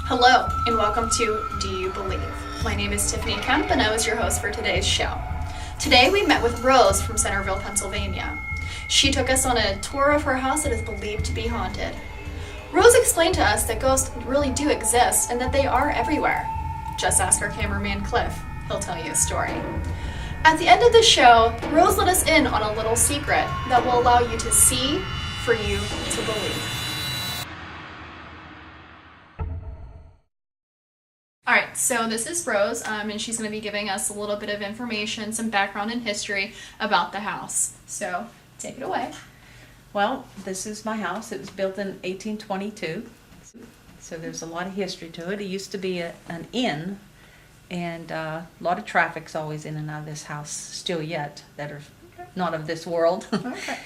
Hello, and welcome to Do You Believe? My name is Tiffany Kemp, and I was your host for today's show. Today we met with Rose from Centerville, Pennsylvania. She took us on a tour of her house that is believed to be haunted. Rose explained to us that ghosts really do exist and that they are everywhere. Just ask our cameraman Cliff. He'll tell you a story. At the end of the show, Rose let us in on a little secret that will allow you to see for you to believe. Alright, so this is Rose, and she's going to be giving us a little bit of information, some background and history about the house. So, take it away. Well, this is my house. It was built in 1822, so there's a lot of history to it. It used to be an inn, and a lot of traffic's always in and out of this house still yet that are not of this world. Okay.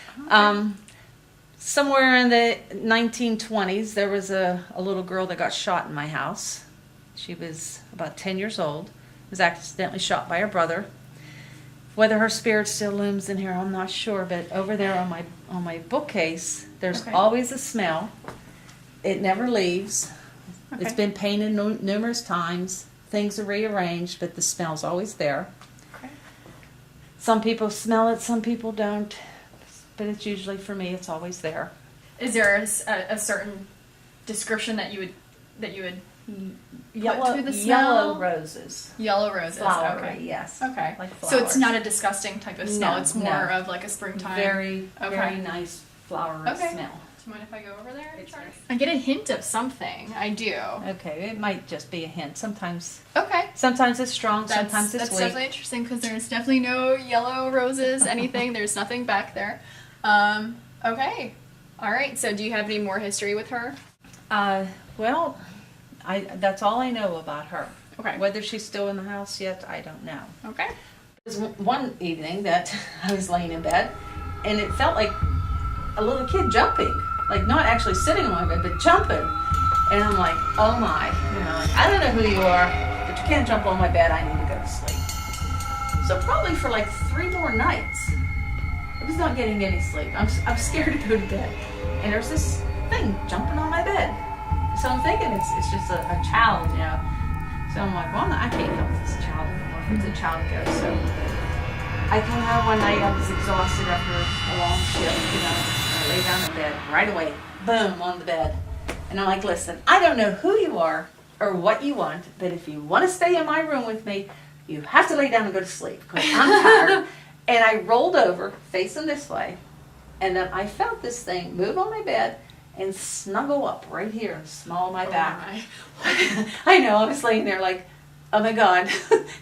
Somewhere in the 1920s, there was a little girl that got shot in my house. She was about 10 years old, was accidentally shot by her brother. Whether her spirit still looms in here, I'm not sure, but over there on my bookcase, there's always a smell. It never leaves. Okay. It's been painted numerous times. Things are rearranged, but the smell's always there. Okay. Some people smell it, some people don't, but it's usually, for me, it's always there. Is there a certain description that you would Yellow, to the smell? yellow roses. Yellow roses. Flowery, Okay. yes. Okay. Like So it's flowers. not a disgusting type of smell. No, It's more of like a springtime. Very Okay. nice flowery Okay. smell. Do you mind if I go over there? It's nice. I get a hint of something. I do. Okay, it might just be a hint. Sometimes Okay. it's strong, sometimes it's That's weak. definitely interesting because there's definitely no yellow roses, anything. There's nothing back there. Okay. All right. So do you have any more history with her? Well, that's all I know about her. Okay. Whether she's still in the house yet, I don't know. Okay. There was one evening that I was laying in bed, and it felt like a little kid jumping. Like, not actually sitting on my bed, but jumping. And I'm like, oh my. You know, like, I don't know who you are, but you can't jump on my bed. I need to go to sleep. So probably for like 3 more nights, I was not getting any sleep. I'm scared to go to bed. And there's this thing jumping on my bed. So I'm thinking it's just a child, you know. So I'm like, well, I can't help this child anymore. It's a child ghost. So I came home one night. I was exhausted after a long shift, you know. I lay down in bed right away. Boom, on the bed. And I'm like, listen, I don't know who you are or what you want, but if you want to stay in my room with me, you have to lay down and go to sleep because I'm tired. And I rolled over, facing this way, and then I felt this thing move on my bed and snuggle up right here in the small of my back. My. I know, I was laying there like, oh my God,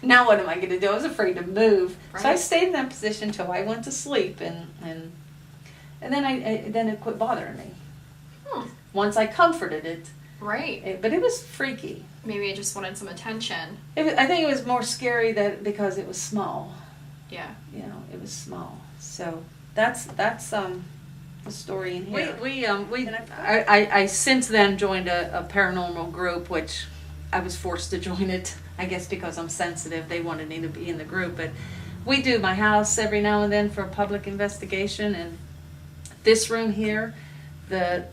now what am I going to do? I was afraid to move. Right. So I stayed in that position until I went to sleep, and then it quit bothering me. Once I comforted it. Right. But it was freaky. Maybe it just wanted some attention. I think it was more scary because it was small. Yeah. You know, it was small. So that's the story in here. I since then joined a paranormal group, which I was forced to join it, I guess because I'm sensitive. They wanted me to be in the group, but we do my house every now and then for a public investigation, and this room here, the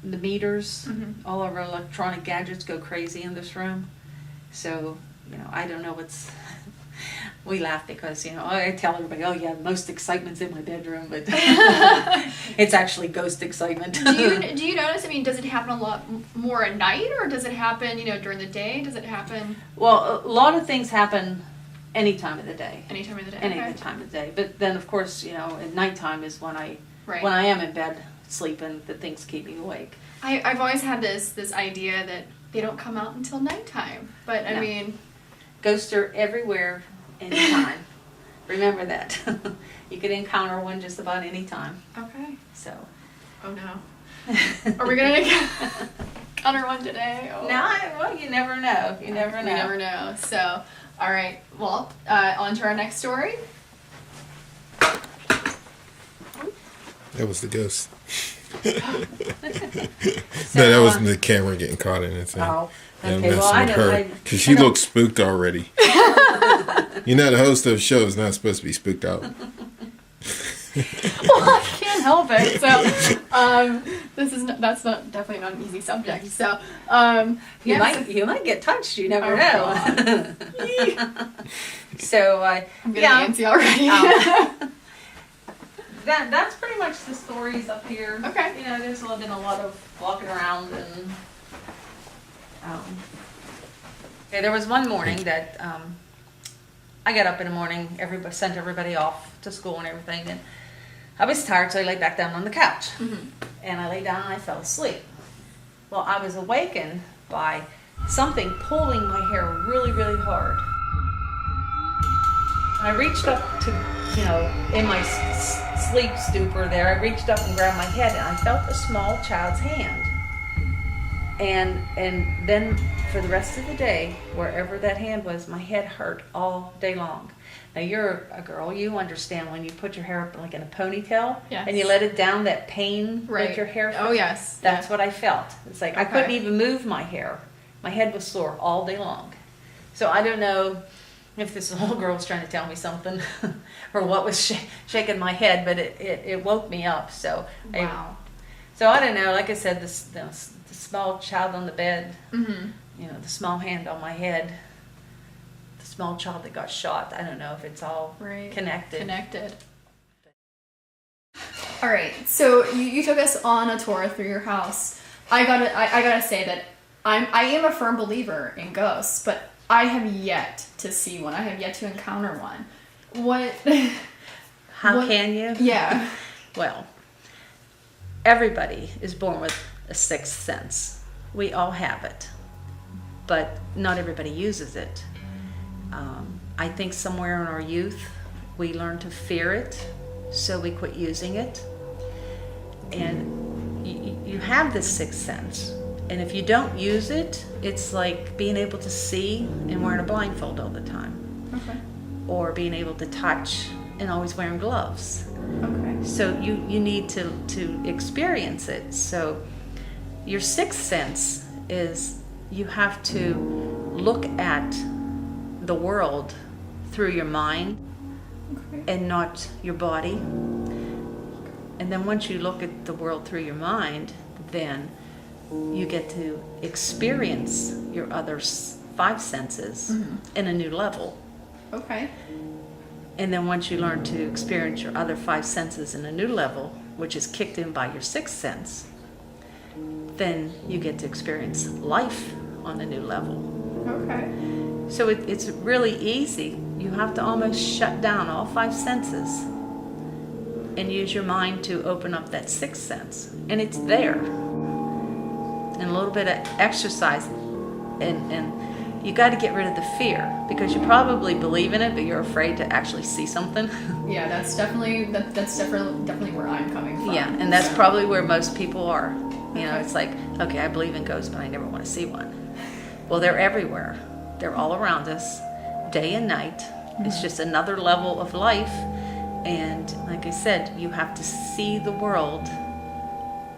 meters, all of our electronic gadgets go crazy in this room. So, you know, I don't know what's we laugh because, you know, I tell everybody, oh yeah, most excitement's in my bedroom, but it's actually ghost excitement. Do you notice, I mean, does it happen a lot more at night, or does it happen, you know, during the day? Does it happen? Well, a lot of things happen any time of the day. Any time of the day? Any time of the day. But then, of course, you know, at nighttime is when I am in bed sleeping, that things keep me awake. I've always had this idea that they don't come out until nighttime, but I mean... Ghosts are everywhere, anytime. Remember that. You could encounter one just about any time. Okay. So. Oh no. Are we gonna encounter one today? Oh. No, well, you never know. You never know. You never know. So, all right. Well, on to our next story. That was the ghost. So, No, that was the camera getting caught in it. Oh, Yeah, okay. Well, messing I with know. her because she looks spooked already. You know, the host of the show is not supposed to be spooked out. Well, I can't help it. So, that's not definitely not an easy subject. So, You yeah, might you might get touched. You never Oh, know. So I'm getting yeah, antsy already. that's pretty much the stories up here. Okay. You know, there's been a lot of walking around and. Okay, there was one morning that I got up in the morning. Everybody sent everybody off to school and everything, and I was tired, so I lay back down on the couch. Mm-hmm. And I lay down and I fell asleep. Well, I was awakened by something pulling my hair really, really hard. I reached up to, in my sleep stupor there, I reached up and grabbed my head, and I felt a small child's hand. And then for the rest of the day, wherever that hand was, my head hurt all day long. Now, you're a girl, you understand when you put your hair up like in a ponytail, Yes. and you let it down, that pain Right. with your hair. Oh, yes. That's what I felt. It's like I Okay. couldn't even move my hair. My head was sore all day long. So I don't know if this little girl was trying to tell me something or what was shaking my head, but it woke me up. So Wow. so I don't know. Like I said, the small child on the bed, Mm-hmm. the small hand on my head, the small child that got shot. I don't know if it's all Right. connected. All right. So you took us on a tour through your house. I gotta say that I am a firm believer in ghosts, but I have yet to see one. I have yet to encounter one. What? How what- can you? Yeah. Well, everybody is born with a sixth sense. We all have it, but not everybody uses it. I think somewhere in our youth, we learn to fear it, so we quit using it. And you have this sixth sense, and if you don't use it, it's like being able to see and wearing a blindfold all the time, Okay. or being able to touch and always wearing gloves. Okay. So you need to experience it. So your sixth sense is you have to look at the world through your mind Okay. and not your body. And then once you look at the world through your mind, then you get to experience your other five senses in a new level. Okay. And then once you learn to experience your other five senses in a new level, which is kicked in by your sixth sense, then you get to experience life on a new level. Okay. So it's really easy. You have to almost shut down all five senses and use your mind to open up that sixth sense. And it's there. And a little bit of exercise, and you got to get rid of the fear, because you probably believe in it, but you're afraid to actually see something. Yeah, that's definitely where I'm coming from. Yeah, and that's So- probably where most people are. You know, Okay. it's like, okay, I believe in ghosts, but I never want to see one. Well, they're everywhere. They're all around us, day and night. It's just another level of life. And like I said, you have to see the world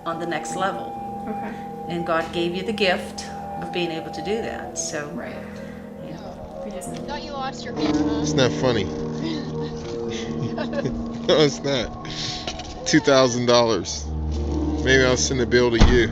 on the next level. Okay. And God gave you the gift of being able to do that. So, Right. yeah. We just Thought you lost your camera, huh? It's not funny. No, it's not. $2,000. Maybe I'll send a bill to you.